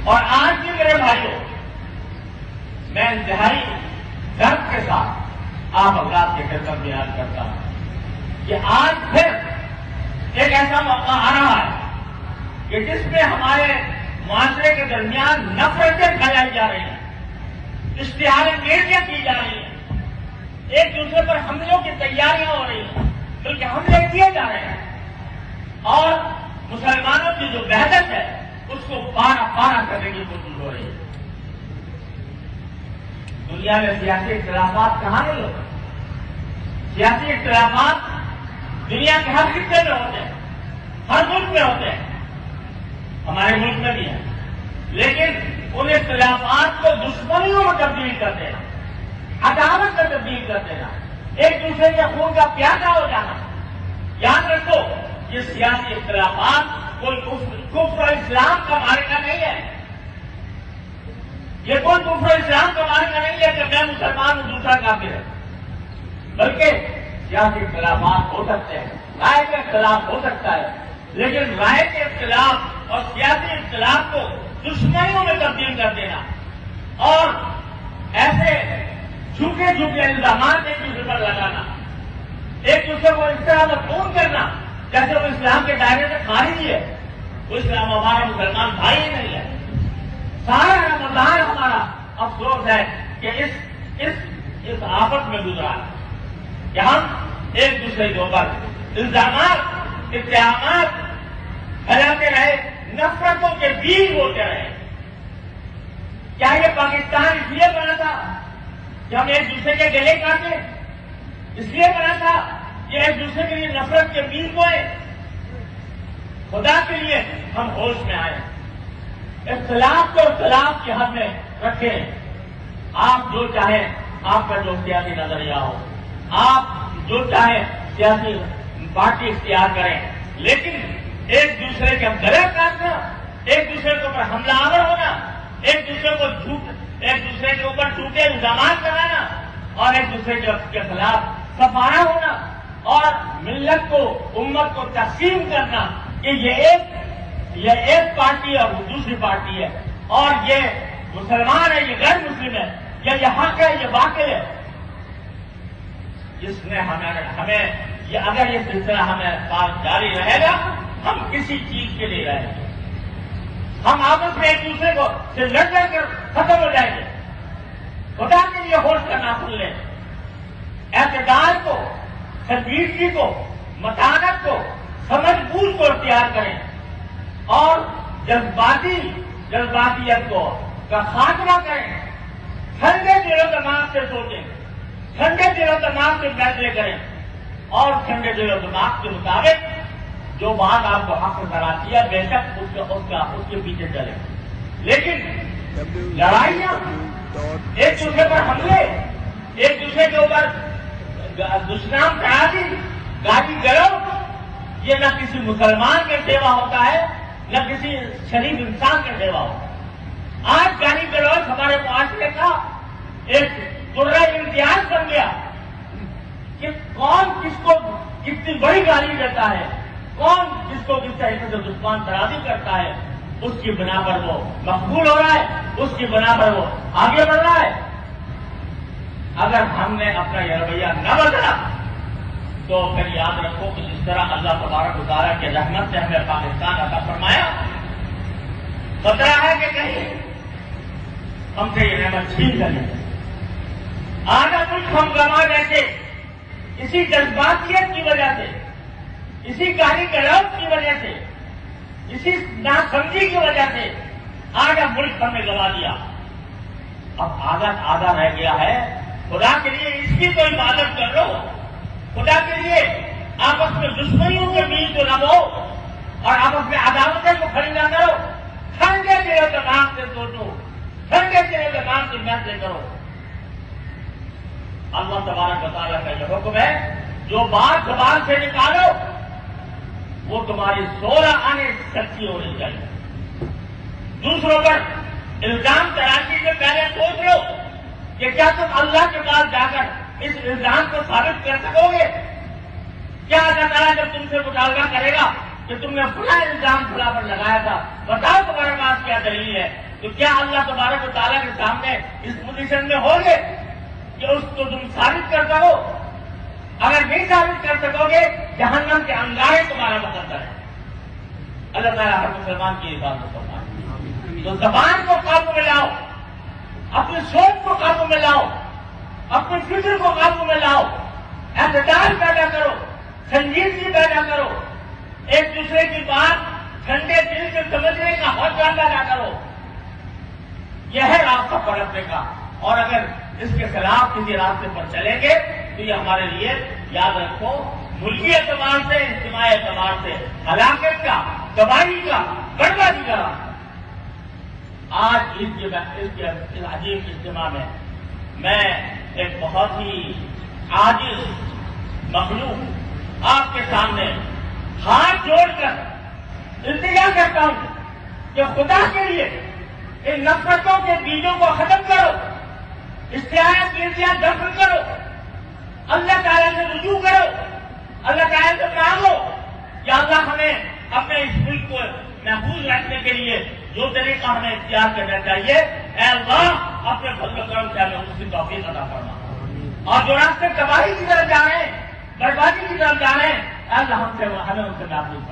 اور آج بھی میرے بھائیوں میں انتہائی درد کے ساتھ آپ حضرات کے خدمت بیان کرتا ہوں کہ آج پھر ایک ایسا موقع آ رہا ہے کہ جس میں ہمارے معاشرے کے درمیان نفرتیں پھیلائی جا رہی ہیں، اشتہار انگیزیاں کی جا رہی ہیں، ایک دوسرے پر حملوں کی تیاریاں ہو رہی ہیں، بلکہ حملے کیے جا رہے ہیں، اور مسلمانوں کی جو وحدت ہے اس کو پارا پارا کرنے کی کوشش ہو رہی ہے۔ دنیا میں سیاسی اختلافات کہاں نہیں ہوتے؟ سیاسی اختلافات دنیا کے ہر خطے میں ہوتے ہیں، ہر ملک میں ہوتے ہیں، ہمارے ملک میں بھی ہے، لیکن ان اختلافات کو دشمنیوں میں تبدیل کر دینا، عداوت میں تبدیل کر دینا، ایک دوسرے کے خون کا پیاسا ہو جانا۔ یاد رکھو یہ سیاسی اختلافات کوئی کفر اسلام کا معرکہ نہیں ہے، یہ کوئی کفر اسلام کا معرکہ نہیں ہے کہ میں مسلمان ہوں دوسرا کافر ہے، بلکہ سیاسی اختلافات ہو سکتے ہیں، رائے کا اختلاف ہو سکتا ہے، لیکن رائے کے اختلاف اور سیاسی اختلاف کو دشمنیوں میں تبدیل کر دینا اور ایسے جھوٹے جھوٹے الزامات ایک دوسرے پر لگانا، ایک دوسرے کو اس طرح مفہوم کرنا جیسے وہ اسلام کے دائرے سے خارج ہی ہے، وہ اسلام ہمارا مسلمان بھائی ہی نہیں ہے۔ سارا رمضان ہمارا افسوس ہے کہ اس آفت میں گزرا ہے کہ ہم ایک دوسرے کے اوپر الزامات، اتہامات پھیلاتے رہے، نفرتوں کے بیج بولتے رہے۔ کیا یہ پاکستان اس لیے بنا تھا کہ ہم ایک دوسرے کے گلے کاٹے؟ اس لیے بنا تھا کہ ایک دوسرے کے لیے نفرت کے بیج بوئے؟ خدا کے لیے ہم ہوش میں آئے، اختلاف کو اختلاف کی حد میں رکھیں۔ آپ جو چاہیں آپ کا جو سیاسی نظریہ ہو، آپ جو چاہیں سیاسی پارٹی اختیار کریں، لیکن ایک دوسرے کے گلے کاٹنا، ایک دوسرے کے اوپر حملہ آور ہونا، ایک دوسرے کے اوپر جھوٹے الزامات لگانا اور ایک دوسرے کے خلاف سفارہ ہونا اور ملت کو، امت کو تقسیم کرنا کہ یہ ایک پارٹی اور دوسری پارٹی ہے، اور یہ مسلمان ہے، یہ غیر مسلم ہے، یا یہ حق ہے، یہ باطل ہے۔ جس نے ہمیں اگر یہ سلسلہ ہمیں ساتھ جاری رہے گا، ہم کسی چیز کے لیے رہیں گے، ہم آپس میں ایک دوسرے کو سے لڑ کر ختم ہو جائیں گے۔ خدا کے لیے ہوش کرنا بھول لیں، اعتدال کو، سنجیدگی کو، متانت کو، سمجھ بوجھ کو اختیار کریں اور جذباتیت کو کا خاتمہ کریں، ٹھنڈے دل و دماغ سے سوچیں، ٹھنڈے دل و دماغ سے فیصلے کریں اور ٹھنڈے دل و دماغ کے مطابق جو بات آپ کو حق نظر آتی ہے بے شک اس کے پیچھے چلیں، لیکن لڑائیاں، ایک دوسرے پر حملے، ایک دوسرے کے اوپر دشنام ترازی، گالی گلوچ، یہ نہ کسی مسلمان کا سیوا ہوتا ہے نہ کسی شریف انسان کا سیوا ہوتا ہے۔ آج گالی گلوچ ہمارے معاشرے کا ایک درجہ امتیاز بن گیا کہ کون کس کو کتنی بڑی گالی دیتا ہے، کون کس کو کس طریقے سے دشمن ترازی کرتا ہے، اس کی بنا پر وہ مقبول ہو رہا ہے، اس کی بنا پر وہ آگے بڑھ رہا ہے۔ اگر ہم نے اپنا یہ رویہ نہ بدلا تو پھر یاد رکھو کہ جس طرح اللہ تبارک و تعالیٰ کی رحمت سے ہمیں پاکستان عطا فرمایا، خطرہ ہے کہ کہیں ہم سے یہ رحمت چھین کر لیں۔ آدھا کچھ ہم گنوا جیسے اسی جذباتیت کی وجہ سے، اسی گالی گلوچ کی وجہ سے، اسی ناسمجھی کی وجہ سے آدھا ملک ہم نے گنوا دیا۔ اب آدھا رہ گیا ہے۔ خدا کے لیے اس کی تو عبادت کر لو، خدا کے لیے آپس میں دشمنیوں کے بیچ کو نہ بو اور آپس میں عداوتیں کو کھڑی نہ کرو، ٹھنڈے دل و دماغ سے سوچو، ٹھنڈے دل و دماغ سے فیصلے کرو۔ اللہ تبارک و تعالیٰ کا یہ حکم ہے، جو بات زبان سے نکالو وہ تمہاری 16 آنے سچی ہونی چاہیے۔ دوسروں پر الزام تراشی سے پہلے سوچ لو کہ کیا تم اللہ کے پاس جا کر اس الزام کو ثابت کر سکو گے؟ کیا اللہ تعالیٰ جب تم سے مطالبہ کرے گا کہ تم نے فلاں الزام فلاں پر لگایا تھا، بتاؤ تمہارے پاس کیا دلیل ہے، تو کیا اللہ تبارک و تعالیٰ کے سامنے اس پوزیشن میں ہوگے کہ اس کو تم ثابت کر سکو؟ اگر نہیں ثابت کر سکو گے جہنم کے انگارے تمہارا مقدر ہے۔ اللہ تعالیٰ ہر مسلمان کی حفاظت فرمائے۔ تو زبان کو قابو میں لاؤ، اپنی سوچ کو قابو میں لاؤ، اپنی فکر کو قابو میں لاؤ، اعتدال پیدا کرو، سنجیدگی پیدا کرو، ایک دوسرے کی بات ٹھنڈے دل سے سمجھنے کا حوصلہ پیدا کرو۔ یہ ہے راستہ پلٹنے کا، اور اگر اس کے خلاف کسی راستے پر چلیں گے تو یہ ہمارے لیے یاد رکھو ملکی اعتبار سے، اجتماعی اعتبار سے ہلاکت کا، تباہی کا، بربادی کا۔ آج اس عجیب اجتماع میں ایک بہت ہی عاجز مخلوق آپ کے سامنے ہاتھ جوڑ کر التجا کرتا ہوں کہ خدا کے لیے ان نفرتوں کے بیجوں کو ختم کرو، اشتہار کیرتیاں دفن کرو، اللہ تعالیٰ سے رجوع کرو، اللہ تعالیٰ سے مانگو کہ اللہ ہمیں اپنے اس ملک کو محفوظ رکھنے کے لیے جو طریقہ ہمیں اختیار کرنا چاہیے، اے اللہ اپنے فضل و کرم سے ہمیں اس کی توفیق عطا فرما، اور جو راستے تباہی کی طرف جا رہے ہیں، بربادی کی طرف جا رہے ہیں، اے اللہ ہمیں ان سے محفوظ فرما۔